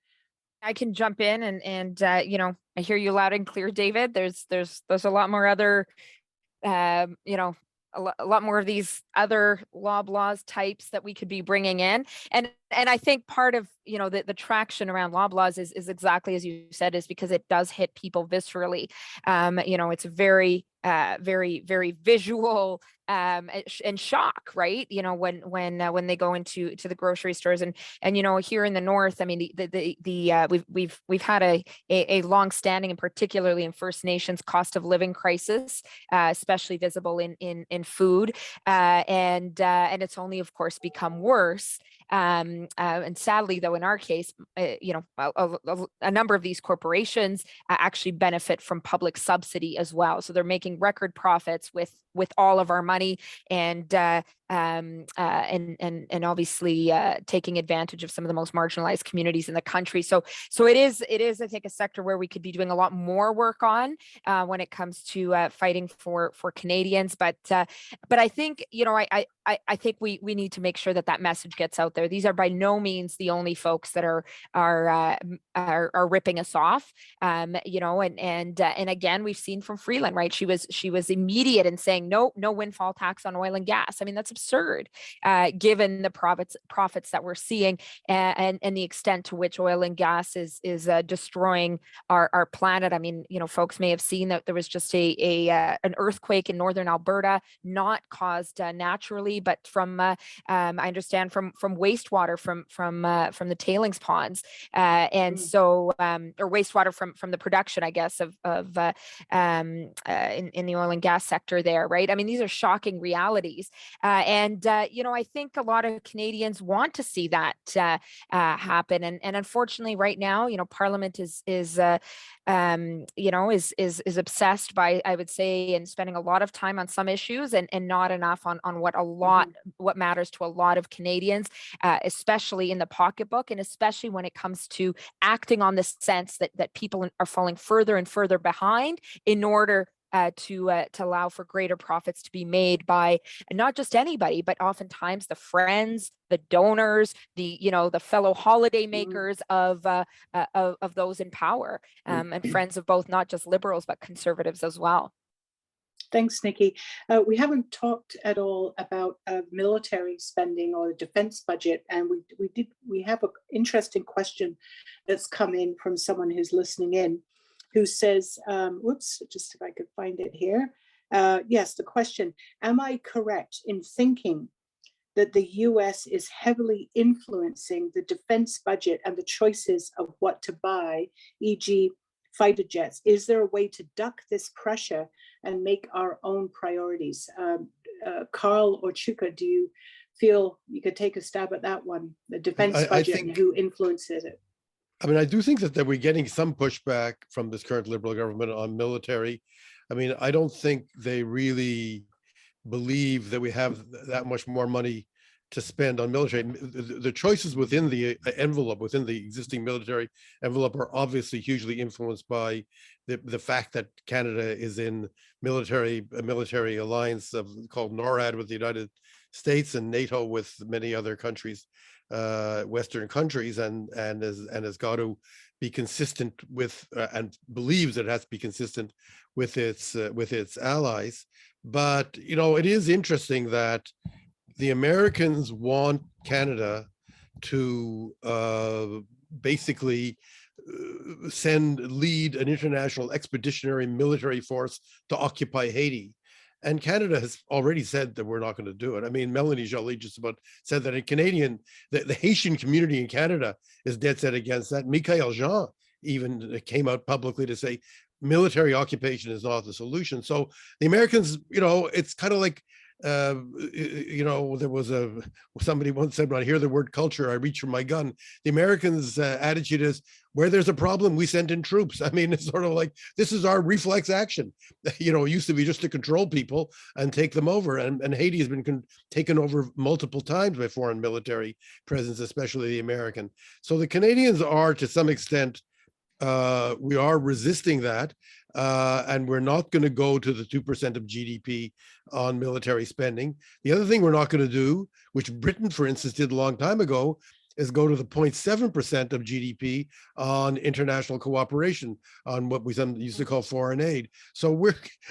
I can jump in and you know, I hear you loud and clear, David. There's a lot more other, you know, a lot more of these other Loblaws types that we could be bringing in. And I think part of, you know, the traction around Loblaws is exactly as you said, is because it does hit people viscerally. You know, it's very, very visual and shock, right? You know, when they go into the grocery stores and you know, here in the north, I mean, we've had a long-standing and particularly in First Nations cost of living crisis, especially visible in food, and it's only of course become worse And sadly, though, in our case, a number of these corporations actually benefit from public subsidy as well. So they're making record profits with all of our money, and obviously taking advantage of some of the most marginalized communities in the country. So it is, I think, a sector where we could be doing a lot more work on when it comes to fighting for Canadians. But I think, I think we need to make sure that message gets out there. These are by no means the only folks that are ripping us off. And again, we've seen from Freeland, right? She was immediate in saying no windfall tax on oil and gas. I mean, that's absurd, given the profits that we're seeing and the extent to which oil and gas is destroying our planet. I mean, folks may have seen that there was just an earthquake in northern Alberta, not caused naturally, but from I understand from wastewater from the tailings ponds, and so or wastewater from the production, I guess, of in the oil and gas sector there, right? I mean, these are shocking realities, and I think a lot of Canadians want to see that happen, and unfortunately, right now, Parliament is obsessed by, I would say, and spending a lot of time on some issues and not enough on what matters to a lot of Canadians, especially in the pocketbook, and especially when it comes to acting on the sense that people are falling further and further behind in order to allow for greater profits to be made by not just anybody, but oftentimes the friends, the donors, the fellow holiday makers of those in power, and friends of both, not just Liberals but Conservatives as well. Thanks, Nikki. We haven't talked at all about military spending or the defense budget, and we have an interesting question that's come in from someone who's listening in, who says, just if I could find it here. Yes, the question: am I correct in thinking that the US is heavily influencing the defense budget and the choices of what to buy, e.g. fighter jets? Is there a way to duck this pressure and make our own priorities? Karl or Chuka, do you feel you could take a stab at that one, the defense budget and who influences it? I mean, I do think that we're getting some pushback from this current Liberal government on military. I mean, I don't think they really believe that we have that much more money to spend on military. The choices within the envelope, within the existing military envelope, are obviously hugely influenced by the fact that Canada is in a military alliance called NORAD with the United States and NATO with many other countries, Western countries, and has got to be consistent with and believes it has to be consistent with its allies. But it is interesting that the Americans want Canada to basically lead an international expeditionary military force to occupy Haiti. And Canada has already said that we're not going to do it. I mean, Melanie Joly just about said that the Haitian community in Canada is dead set against that. Michael Jean even came out publicly to say military occupation is not the solution. So the Americans, it's kind of like, there was somebody once said, when I hear the word culture, I reach for my gun. The Americans' attitude is, where there's a problem, we send in troops. I mean, it's sort of like, this is our reflex action. It used to be just to control people and take them over. And Haiti has been taken over multiple times by foreign military presence, especially the American. So the Canadians are, to some extent, we are resisting that, and we're not going to go to the 2% of GDP on military spending. The other thing we're not going to do, which Britain, for instance, did a long time ago, is go to the 0.7% of GDP on international cooperation, on what we used to call foreign aid. So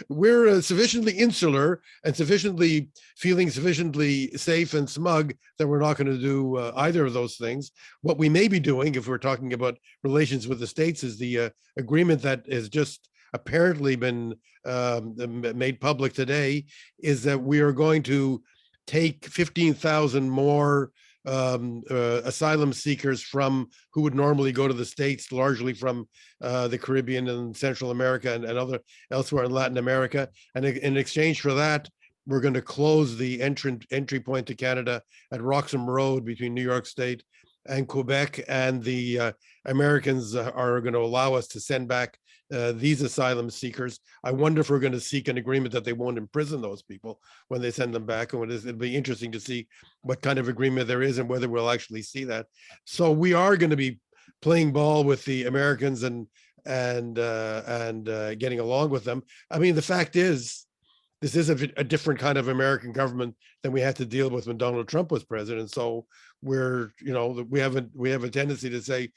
we're sufficiently insular and feeling sufficiently safe and smug that we're not going to do either of those things. What we may be doing, if we're talking about relations with the States, is the agreement that has just apparently been made public today, is that we are going to take 15,000 more asylum seekers who would normally go to the States, largely from the Caribbean and Central America and elsewhere in Latin America. And in exchange for that, we're going to close the entry point to Canada at Roxham Road between New York State and Quebec, and the Americans are going to allow us to send back these asylum seekers. I wonder if we're going to seek an agreement that they won't imprison those people when they send them back. And it'll be interesting to see what kind of agreement there is and whether we'll actually see that. So we are going to be playing ball with the Americans and getting along with them. I mean, the fact is, this is a different kind of American government than we had to deal with when Donald Trump was president. So we have a tendency to say,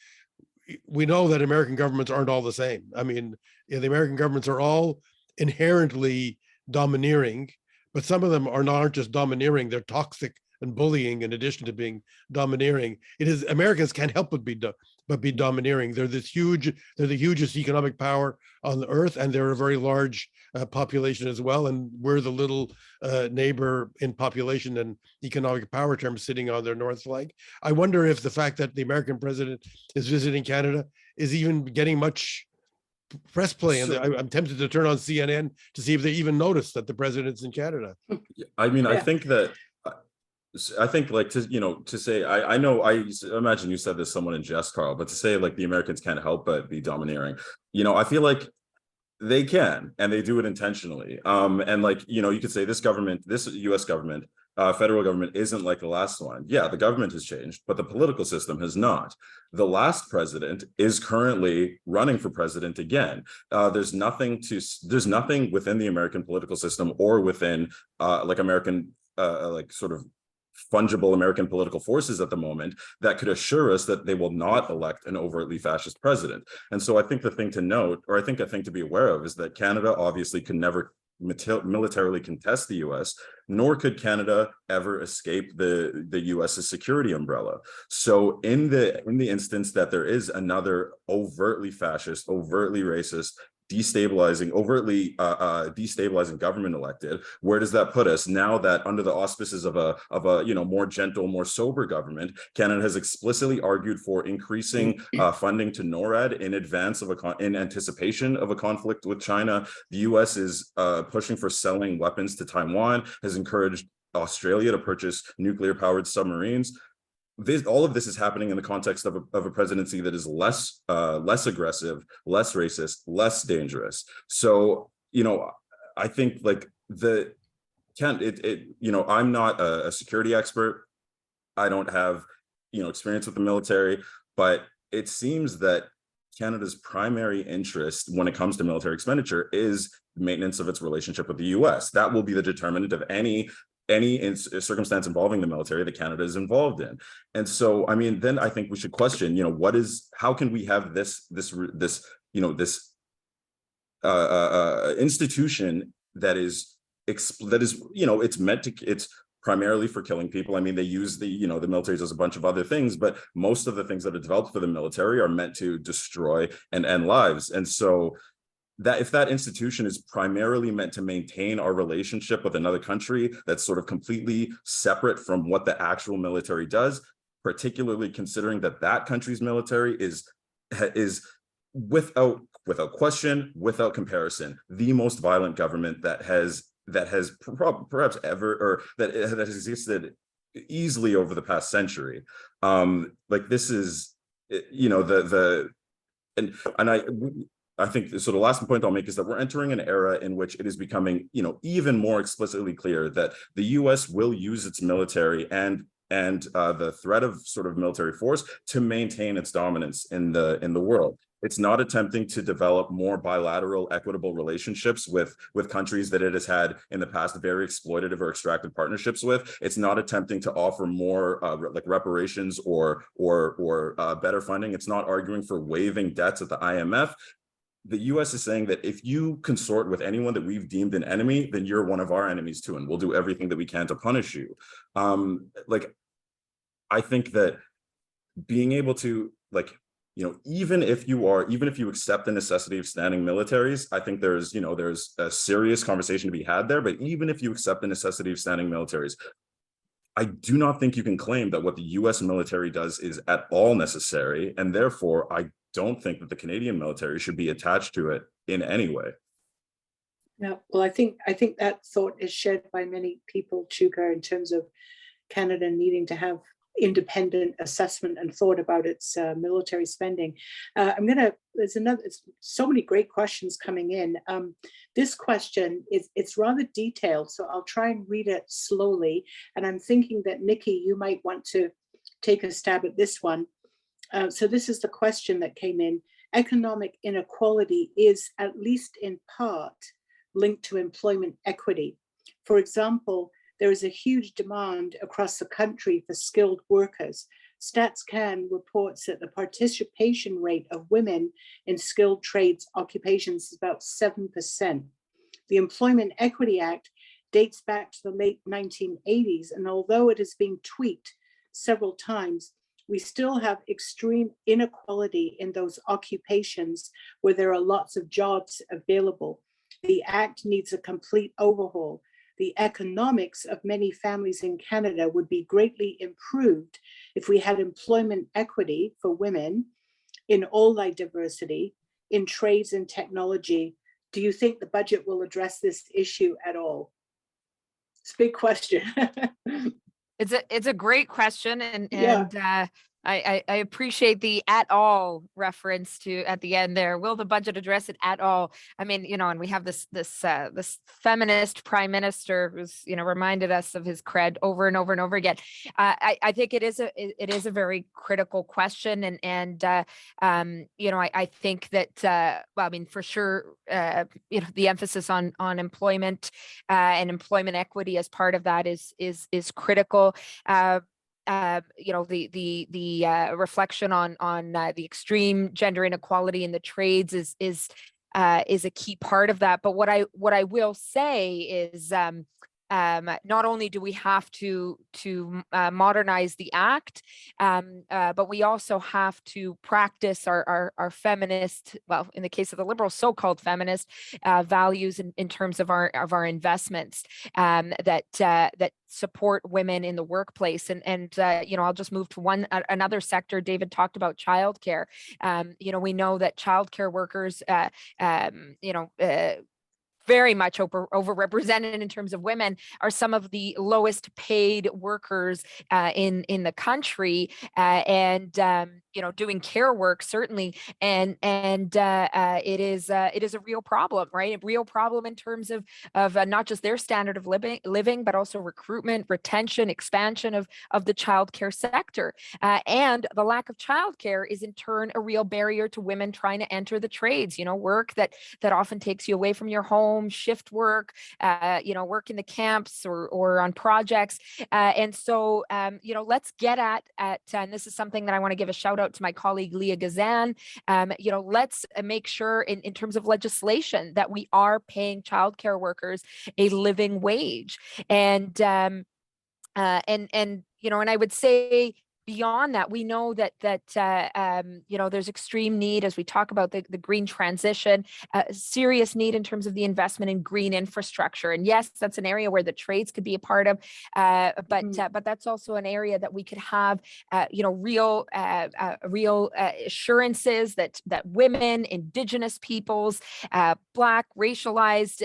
we know that American governments aren't all the same. I mean, the American governments are all inherently domineering, but some of them aren't just domineering, they're toxic and bullying in addition to being domineering. It is, Americans can't help but be domineering. They're the hugest economic power on the earth, and they're a very large population as well. And we're the little neighbor in population and economic power terms sitting on their north flank. I wonder if the fact that the American president is visiting Canada is even getting much press play. And I'm tempted to turn on CNN to see if they even notice that the president's in Canada. I mean, Yeah. I think like to say, I know, I imagine you said this somewhat in jest, Karl, but to say like the Americans can't help but be domineering, I feel like they can, and they do it intentionally. And like, you could say this US government, federal government isn't like the last one. Yeah, the government has changed, but the political system has not. The last president is currently running for president again. There's nothing within the American political system or within like American like sort of fungible American political forces at the moment that could assure us that they will not elect an overtly fascist president. And so I think the thing to note, or I think a thing to be aware of, is that Canada obviously can never militarily contest the US, nor could Canada ever escape the US's security umbrella. So in the instance that there is another overtly fascist, overtly racist, overtly destabilizing government elected, where does that put us now that under the auspices of a more gentle, more sober government, Canada has explicitly argued for increasing funding to NORAD in anticipation of a conflict with China. The US is pushing for selling weapons to Taiwan, has encouraged Australia to purchase nuclear powered submarines. All of this is happening in the context of a presidency that is less aggressive, less racist, less dangerous. So, I think like I'm not a security expert. I don't have, experience with the military, but it seems that Canada's primary interest when it comes to military expenditure is maintenance of its relationship with the US. That will be the determinant of any circumstance involving the military that Canada is involved in. And so, I mean, then I think we should question, how can we have this institution that is, it's primarily for killing people. I mean, they use the military does a bunch of other things, but most of the things that are developed for the military are meant to destroy and end lives. And so that if that institution is primarily meant to maintain our relationship with another country that's sort of completely separate from what the actual military does, particularly considering that country's military is without question, without comparison, the most violent government that has perhaps ever, or that has existed easily over the past century. Like this is, I think so. The last point I'll make is that we're entering an era in which it is becoming, even more explicitly clear that the U.S. will use its military and the threat of sort of military force to maintain its dominance in the world. It's not attempting to develop more bilateral, equitable relationships with countries that it has had in the past very exploitative or extractive partnerships with. It's not attempting to offer more like reparations or better funding. It's not arguing for waiving debts at the IMF. The US is saying that if you consort with anyone that we've deemed an enemy, then you're one of our enemies too, and we'll do everything that we can to punish you. I think that being able to even if you accept the necessity of standing militaries, I think there's a serious conversation to be had there. But even if you accept the necessity of standing militaries, I do not think you can claim that what the US military does is at all necessary. And therefore, I don't think that the Canadian military should be attached to it in any way. Yeah, well, I think that thought is shared by many people, Chuka, in terms of Canada needing to have independent assessment and thought about its military spending. There's so many great questions coming in. This question it's rather detailed, so I'll try and read it slowly. And I'm thinking that Nikki, you might want to take a stab at this one. So this is the question that came in. Economic inequality is, at least in part, linked to employment equity. For example, there is a huge demand across the country for skilled workers. StatsCan reports that the participation rate of women in skilled trades occupations is about 7%. The Employment Equity Act dates back to the late 1980s, and although it has been tweaked several times, we still have extreme inequality in those occupations where there are lots of jobs available. The Act needs a complete overhaul. The economics of many families in Canada would be greatly improved if we had employment equity for women in all their diversity, in trades and technology. Do you think the budget will address this issue at all? It's a big question. It's a great question, and Yeah. I appreciate the "at all" reference to at the end there. Will the budget address it at all? I mean, and we have this feminist prime minister who's reminded us of his cred over and over and over again. I think it is a very critical question, and I think that well, I mean, for sure, the emphasis on employment and employment equity as part of that is critical. The reflection on the extreme gender inequality in the trades is a key part of that. But what I will say is not only do we have to modernize the Act, but we also have to practice our feminist, well, in the case of the Liberals, so-called feminist values in terms of our investments that support women in the workplace. And I'll just move to another sector. David talked about childcare. We know that childcare workers, very much overrepresented in terms of women, are some of the lowest paid workers in the country, and doing care work certainly, and it is a real problem, right? A real problem in terms of not just their standard of living, but also recruitment, retention, expansion of the childcare sector, and the lack of childcare is in turn a real barrier to women trying to enter the trades. Work that often takes you away from your home. Shift work, work in the camps or on projects. And so, let's get at, and this is something that I want to give a shout out to my colleague, Leah Gazan. Let's make sure in terms of legislation that we are paying childcare workers a living wage. And I would say, beyond that, we know that there's extreme need as we talk about the green transition, serious need in terms of the investment in green infrastructure. And yes, that's an area where the trades could be a part of, but that's also an area that we could have, real assurances that women, Indigenous peoples, Black, racialized,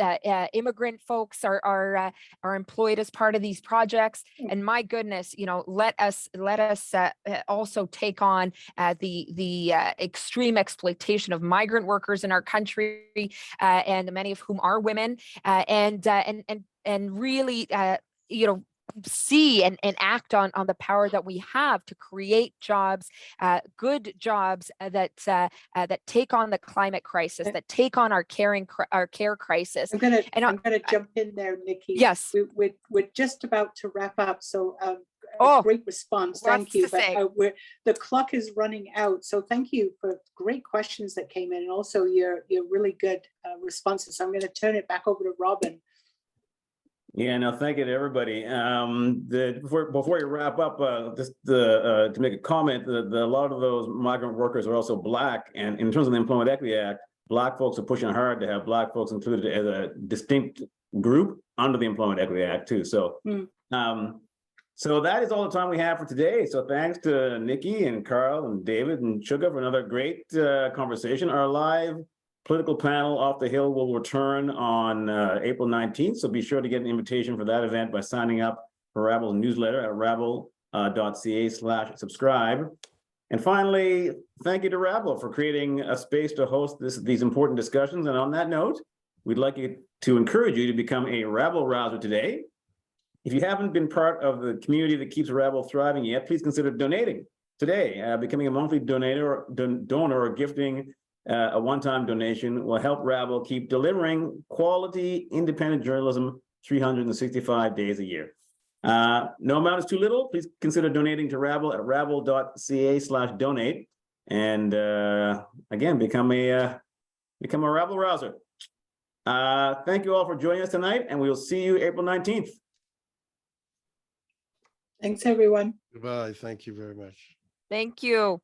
immigrant folks are employed as part of these projects. And my goodness, let us also take on the extreme exploitation of migrant workers in our country, and many of whom are women, and really see and act on the power that we have to create jobs, good jobs that take on the climate crisis, that take on our care crisis. I'm gonna jump in there, Nikki. Yes, we're just about to wrap up, so. Great response. Thank you. But the clock is running out. So thank you for great questions that came in, and also your really good responses. So I'm going to turn it back over to Robin. Yeah, no, thank you to everybody. Before you wrap up, just to make a comment, a lot of those migrant workers are also Black, and in terms of the Employment Equity Act, Black folks are pushing hard to have Black folks included as a distinct group under the Employment Equity Act too. So. So that is all the time we have for today. So thanks to Nikki and Karl and David and Chuka for another great conversation. Our live political panel off the Hill will return on April 19th. So be sure to get an invitation for that event by signing up for Rabble's newsletter at rabble.ca/subscribe. And finally, thank you to Rabble for creating a space to host these important discussions. And on that note, we'd like to encourage you to become a Rabble rouser today. If you haven't been part of the community that keeps Rabble thriving yet, please consider donating today. Becoming a monthly donor or gifting a one-time donation will help Rabble keep delivering quality, independent journalism 365 days a year. No amount is too little. Please consider donating to Rabble at rabble.ca/donate. And again, become a Rabble rouser. Thank you all for joining us tonight, and we will see you April 19th. Thanks, everyone. Goodbye. Thank you very much. Thank you.